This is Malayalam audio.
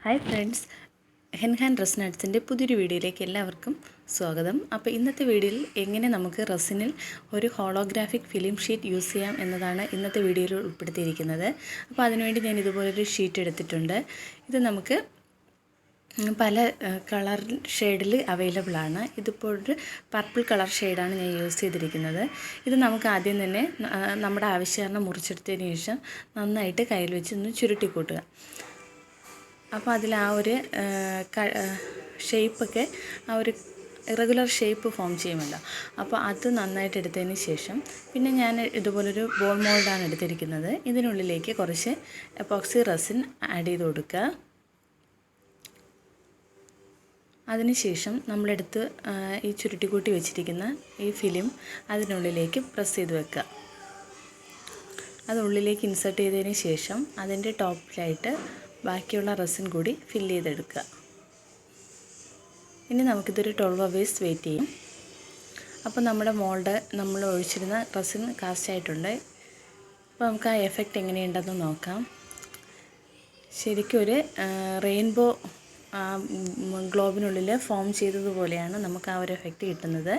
ഹായ് ഫ്രണ്ട്സ്, റിസിനാർട്സിൻ്റെ പുതിയൊരു വീഡിയോയിലേക്ക് എല്ലാവർക്കും സ്വാഗതം. അപ്പോൾ ഇന്നത്തെ വീഡിയോയിൽ എങ്ങനെ നമുക്ക് റെസിനിൽ ഒരു ഹോളോഗ്രാഫിക് ഫിലിം ഷീറ്റ് യൂസ് ചെയ്യാം എന്നതാണ് ഇന്നത്തെ വീഡിയോയിൽ ഉൾപ്പെടുത്തിയിരിക്കുന്നത്. അപ്പോൾ അതിനുവേണ്ടി ഞാൻ ഇതുപോലൊരു ഷീറ്റ് എടുത്തിട്ടുണ്ട്. ഇത് നമുക്ക് പല കളർ ഷെയ്ഡിൽ അവൈലബിൾ ആണ്. ഇതിപ്പോൾ ഒരു പർപ്പിൾ കളർ ഷെയ്ഡാണ് ഞാൻ യൂസ് ചെയ്തിരിക്കുന്നത്. ഇത് നമുക്ക് ആദ്യം തന്നെ നമ്മുടെ ആവശ്യാനുസരണം മുറിച്ചെടുത്തതിന് ശേഷം നന്നായിട്ട് കയ്യിൽ വെച്ച് ഒന്ന് ചുരുട്ടി കൂട്ടുക. അപ്പോൾ അതിൽ ആ ഒരു ഷേപ്പൊക്കെ ആ ഒരു ഇറഗുലർ ഷേപ്പ് ഫോം ചെയ്യുമല്ലോ. അപ്പോൾ അത് നന്നായിട്ട് എടുത്തതിന് ശേഷം പിന്നെ ഞാൻ ഇതുപോലൊരു ബോൾ മോൾഡാണ് എടുത്തിരിക്കുന്നത്. ഇതിനുള്ളിലേക്ക് കുറച്ച് എപ്പോക്സി റെസിൻ ആഡ് ചെയ്ത് കൊടുക്കുക. അതിനുശേഷം നമ്മളെടുത്ത് ഈ ചുരുട്ടിക്കൂട്ടി വെച്ചിരിക്കുന്ന ഈ ഫിലിം അതിനുള്ളിലേക്ക് പ്രസ് ചെയ്ത് വെക്കുക. അത് ഉള്ളിലേക്ക് ഇൻസേർട്ട് ചെയ്തതിന് ശേഷം അതിൻ്റെ ടോപ്പിലായിട്ട് ബാക്കിയുള്ള റെസിൻ കൂടി ഫില്ല് ചെയ്തെടുക്കുക. ഇനി നമുക്കിതൊരു 12 hours വെയിറ്റ് ചെയ്യും. അപ്പോൾ നമ്മുടെ മോൾഡ് നമ്മൾ ഒഴിച്ചിരുന്ന റെസിൻ കാസ്റ്റ് ആയിട്ടുണ്ട്. അപ്പോൾ നമുക്ക് ആ എഫക്റ്റ് എങ്ങനെയുണ്ടെന്ന് നോക്കാം. ശരിക്കും ഒരു റെയിൻബോ ഗ്ലോബിനുള്ളിൽ ഫോം ചെയ്തതുപോലെയാണ് നമുക്ക് ആ ഒരു എഫക്റ്റ് കിട്ടുന്നത്.